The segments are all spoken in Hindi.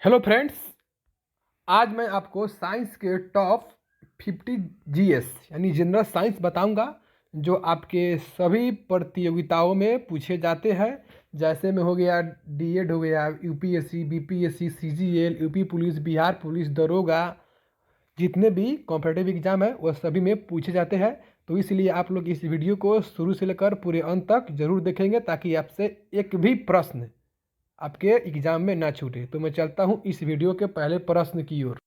Hello friends. आज मैं आपको साइंस के टॉप 50 जीएस यानी जनरल साइंस बताऊंगा जो आपके सभी प्रतियोगिताओं में पूछे जाते हैं। जैसे में हो गया डीएड, हो गया UPSC, BPSC, CGL, UP police, Bihar police, दरोगा, जितने भी कॉम्पिटिटिव एग्जाम है वह सभी में पूछे जाते हैं। तो इसलिए आप लोग इस वीडियो को शुरू से लेकर पूरे अंत तक जरूर देखेंगे ताकि आपसे एक भी प्रश्न आपके एग्जाम में ना छूटे। तो मैं चलता हूं इस वीडियो के पहले प्रश्न की ओर।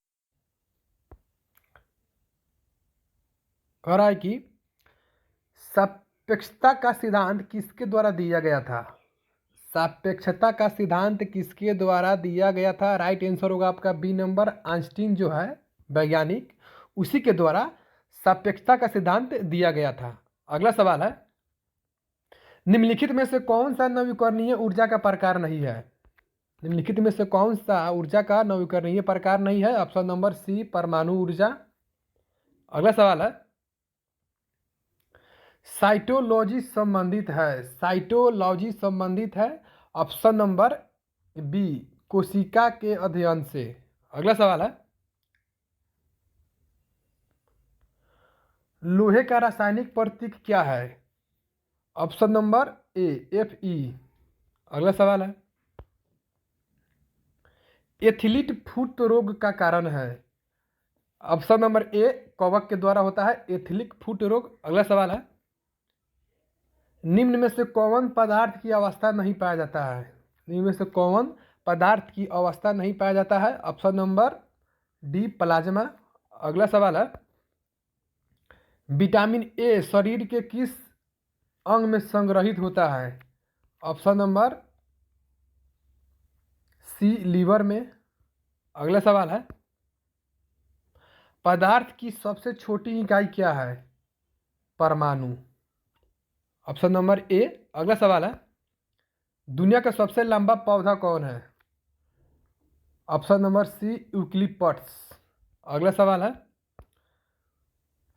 कह रहा है कि सापेक्षता का सिद्धांत किसके द्वारा दिया गया था? सापेक्षता का सिद्धांत किसके द्वारा दिया गया था? राइट आंसर होगा आपका बी नंबर, आइंस्टीन जो है वैज्ञानिक, उसी के द्वारा सापेक्षता का सिद्धांत दिया गया था। अगला सवाल है, निम्नलिखित में से कौन सा नवीकरणीय ऊर्जा का प्रकार नहीं है? निम्नलिखित में से कौन सा ऊर्जा का नवीकरणीय प्रकार नहीं है? ऑप्शन नंबर सी, परमाणु ऊर्जा। अगला सवाल है, साइटोलॉजी संबंधित है, साइटोलॉजी संबंधित है ऑप्शन नंबर बी, कोशिका के अध्ययन से। अगला सवाल है, लोहे का रासायनिक प्रतीक क्या है? ऑप्शन नंबर ए, Fe। अगला सवाल है, एथलीट फुट रोग का कारण है? ऑप्शन नंबर ए, कवक के द्वारा होता है एथलीट फुट रोग। अगला सवाल है, निम्न में से कौन पदार्थ की अवस्था नहीं पाया जाता है? निम्न में से कौन पदार्थ की अवस्था नहीं पाया जाता है? Option number D, plasma. अगला सवाल है, विटामिन ए शरीर के किस अंग में संग्रहित होता है? ऑप्शन नंबर सी, लीवर में। अगला सवाल है, पदार्थ की सबसे छोटी इकाई क्या है? परमाणु। ऑप्शन नंबर ए। अगला सवाल है, दुनिया का सबसे लंबा पौधा कौन है? Option number C, eucalyptus. अगला सवाल है,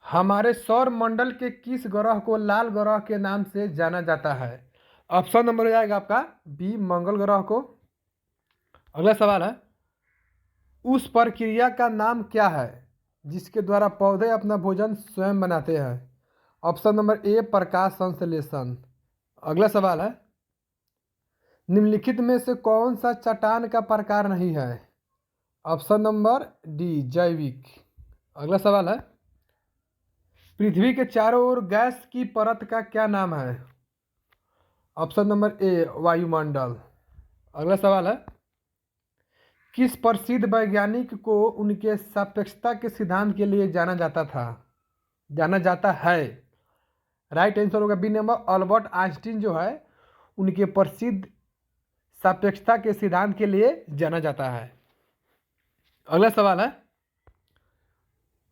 हमारे सौर मंडल के किस ग्रह को लाल ग्रह के नाम से जाना जाता है? ऑप्शन नंबर हो जाएगा आपका बी, मंगल ग्रह को। अगला सवाल है, उस प्रक्रिया का नाम क्या है जिसके द्वारा पौधे अपना भोजन स्वयं बनाते हैं? ऑप्शन नंबर ए, प्रकाश संश्लेषण। अगला सवाल है, निम्नलिखित में से कौन सा चट्टान का प्रकार नहीं है? ऑप्शन नंबर डी, जैविक। अगला सवाल है, पृथ्वी के चारों ओर गैस की परत का क्या नाम है? ऑप्शन नंबर ए, वायुमंडल। अगला सवाल है, किस प्रसिद्ध वैज्ञानिक को उनके सापेक्षता के सिद्धांत के लिए जाना जाता है? राइट आंसर होगा बी नंबर, अल्बर्ट आइंस्टीन जो है उनके प्रसिद्ध सापेक्षता के सिद्धांत के लिए जाना जाता है। अगला सवाल है,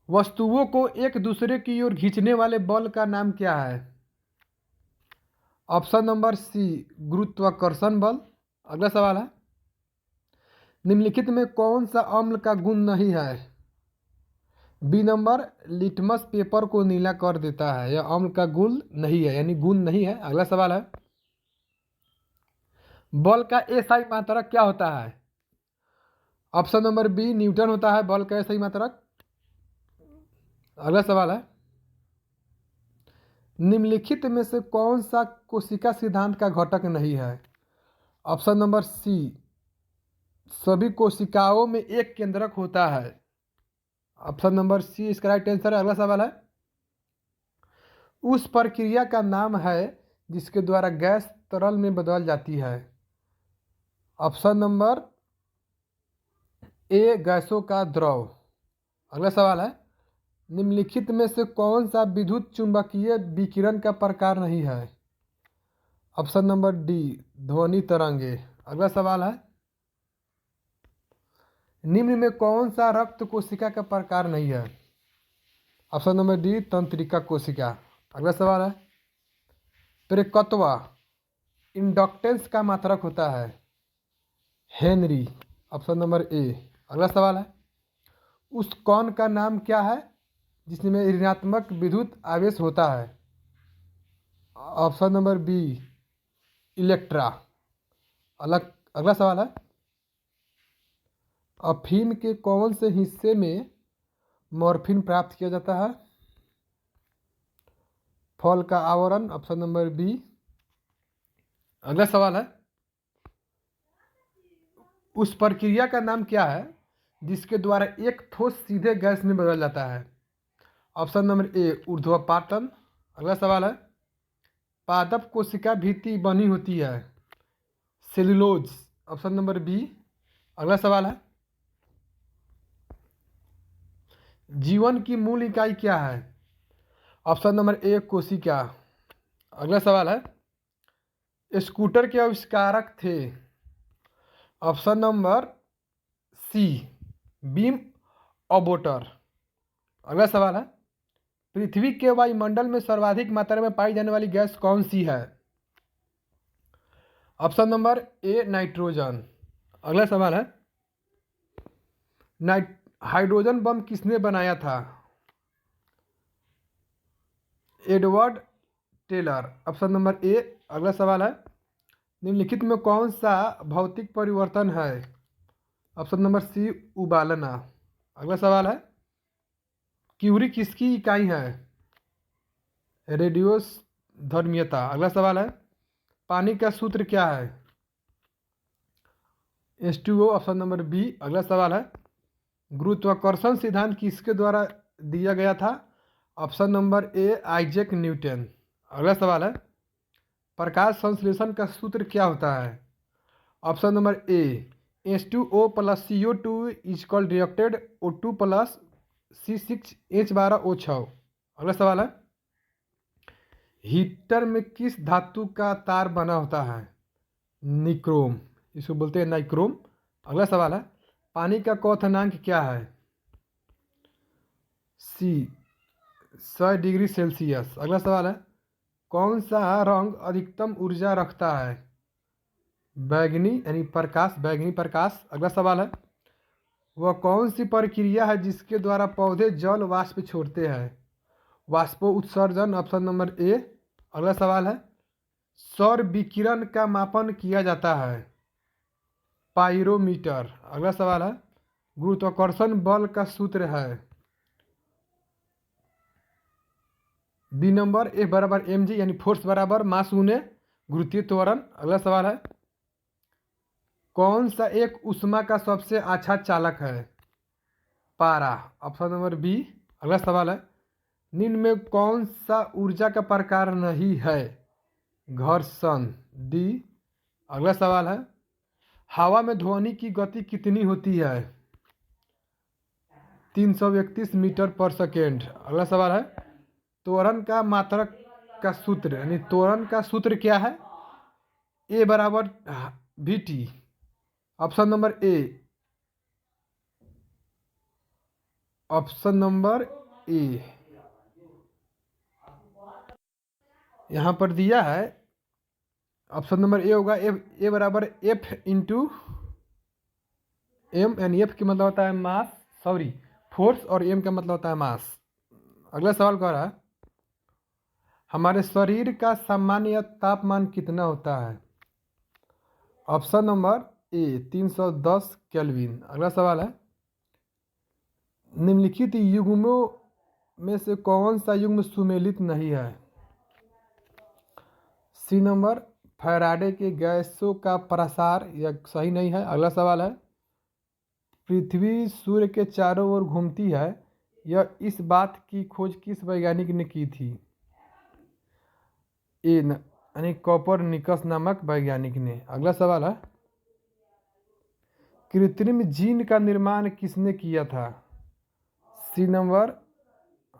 वस्तुओं को एक दूसरे की ओर खींचने वाले बल का नाम क्या है? ऑप्शन नंबर सी, गुरुत्वाकर्षण बल। अगला सवाल है, निम्नलिखित में कौन सा अम्ल का गुण नहीं है? बी नंबर, लिटमस पेपर को नीला कर देता है, यह अम्ल का गुण नहीं है, यानी गुण नहीं है। अगला सवाल है, बल का एसआई मात्रक क्या होता है? ऑप्शन नंबर बी, न्यूटन होता है बल का एसआई मात्रक। अगला सवाल है, निम्नलिखित में से कौन सा कोशिका सिद्धांत का घटक नहीं है? ऑप्शन नंबर सी, सभी कोशिकाओं में एक केंद्रक होता है। ऑप्शन नंबर सी इसका राइट आंसर है। अगला सवाल है, उस प्रक्रिया का नाम है जिसके द्वारा गैस तरल में बदल जाती है? ऑप्शन नंबर ए, गैसों का द्रव। अगला सवाल है, निम्नलिखित में से कौन सा विद्युत चुंबकीय विकिरण का प्रकार नहीं है? ऑप्शन नंबर डी, ध्वनि तरंगे। अगला सवाल है, निम्न में कौन सा रक्त कोशिका का प्रकार नहीं है? ऑप्शन नंबर डी, तंत्रिका कोशिका। अगला सवाल है, प्रेरकत्व इंडक्टेंस का मात्रक होता है? हेनरी। ऑप्शन नंबर ए। अगला सवाल है, उस कण का नाम क्या है जिसमें ऋणात्मक विद्युत आवेश होता है? ऑप्शन नंबर बी, इलेक्ट्रा। अगला सवाल है, अफीम के कौन से हिस्से में मॉर्फिन प्राप्त किया जाता है? फल का आवरण, ऑप्शन नंबर बी। अगला सवाल है, उस प्रक्रिया का नाम क्या है जिसके द्वारा एक ठोस सीधे गैस में बदल जाता है? ऑप्शन नंबर ए ऊर्ध्वपातन। अगला सवाल है, पादप कोशिका भित्ति बनी होती है सेल्यूलोज। Option number B. अगला सवाल है, जीवन की मूल इकाई क्या है? ऑप्शन नंबर ए कोशिका। अगला सवाल है, स्कूटर के आविष्कारक थे? ऑप्शन नंबर सी बीम ऑबोटर। अगला सवाल है, पृथ्वी के वायुमंडल में सर्वाधिक मात्रा में पाई जाने वाली गैस कौन सी है? Option number A nitrogen. अगला सवाल है, हाइड्रोजन बम किसने बनाया था? Edward Teller. ऑप्शन नंबर ए। अगला सवाल है, निम्नलिखित में कौन सा भौतिक परिवर्तन है? ऑप्शन नंबर सी उबालना। अगला सवाल है, क्यूरी किसकी इकाई है? रेडियोधर्मियता। अगला सवाल है, पानी का सूत्र क्या है? H2O। Option number B. अगला सवाल है, गुरुत्वाकर्षण सिद्धांत किसके द्वारा दिया गया था? ऑप्शन नंबर ए आइजैक न्यूटन। अगला सवाल है, प्रकाश संश्लेषण का सूत्र क्या होता है? Option number A H2O plus CO2 is called reacted O2 plus C6H12O6। अगला सवाल है, हीटर में किस धातु का तार बना होता है? निक्रोम, इसको बोलते हैं नाइक्रोम। अगला सवाल है, पानी का क्वथनांक क्या है? सी 100 डिग्री सेल्सियस। अगला सवाल है, कौन सा रंग अधिकतम ऊर्जा रखता है? बैगनी यानी प्रकाश, बैगनी प्रकाश। अगला सवाल है, वह कौन सी प्रक्रिया है जिसके द्वारा पौधे जल वाष्प छोड़ते हैं? वाष्पो उत्सर्जन। ऑप्शन नंबर ए। अगला सवाल है, सौर विकिरण का मापन किया जाता है? पायरोमीटर। अगला सवाल है, गुरुत्वाकर्षण बल का सूत्र है? बी नंबर F बराबर mg यानी फोर्स बराबर मास गुने गुरुत्वीय त्वरण। अगला सवाल है, कौन सा एक ऊष्मा का सबसे अच्छा चालक है? पारा। Option number B. अगला सवाल है, निम्न में कौन सा ऊर्जा का प्रकार नहीं है? घर्षण। डी। अगला सवाल है, हवा में ध्वनि की गति कितनी होती है? 331 मीटर पर सेकेंड। अगला सवाल है, त्वरण का मात्रक का सूत्र यानी त्वरण का सूत्र क्या है? ए बराबर VT। ऑप्शन नंबर ए। ऑप्शन नंबर ए यहाँ पर दिया है, ऑप्शन नंबर ए होगा। ए बराबर F इंटू एम यानी F का मतलब होता है मास, सॉरी फोर्स, और M का मतलब होता है मास। अगला सवाल कह रहा है, हमारे शरीर का सामान्य तापमान कितना होता है? ऑप्शन नंबर ए 310 केल्विन। अगला सवाल है, निम्नलिखित युग्मों में से कौन सा युग्म सुमेलित नहीं है? सी नंबर फैराडे के गैसों का प्रसार, यह सही नहीं है। अगला सवाल है, पृथ्वी सूर्य के चारों ओर घूमती है, यह इस बात की खोज किस वैज्ञानिक ने की थी? ए यानी कोपरनिकस नामक वैज्ञानिक ने। अगला सवाल है, कृत्रिम जीन का निर्माण किसने किया था? सी नंबर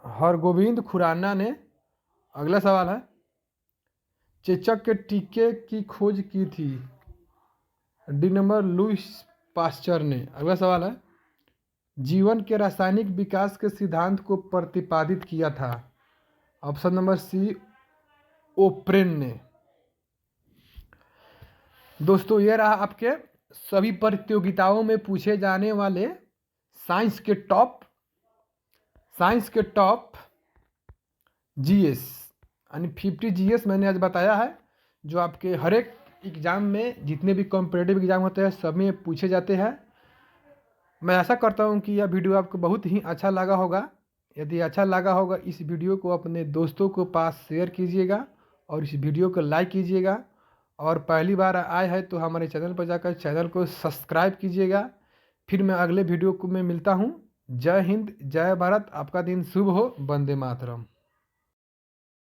हरगोविंद खुराना ने। अगला सवाल है, चेचक के टीके की खोज की थी? डी नंबर लुईस पास्चर ने। अगला सवाल है, जीवन के रासायनिक विकास के सिद्धांत को प्रतिपादित किया था? ऑप्शन नंबर सी ओप्रेन ने। दोस्तों ये रहा आपके सभी प्रतियोगिताओं में पूछे जाने वाले साइंस के टॉप जीएस यानी 50 जीएस मैंने आज बताया है, जो आपके हर एक एग्ज़ाम में जितने भी कॉम्पिटिटिव एग्ज़ाम होते हैं सब में पूछे जाते हैं। मैं आशा करता हूँ कि यह वीडियो आपको बहुत ही अच्छा लगा होगा। यदि अच्छा लगा होगा इस वीडियो को अपने दोस्तों को पास शेयर कीजिएगा और इस वीडियो को लाइक कीजिएगा। और पहली बार आए हैं तो हमारे चैनल पर जाकर चैनल को सब्सक्राइब कीजिएगा। फिर मैं अगले वीडियो को में मिलता हूँ। जय हिंद, जय भारत, आपका दिन शुभ हो। वंदे मातरम।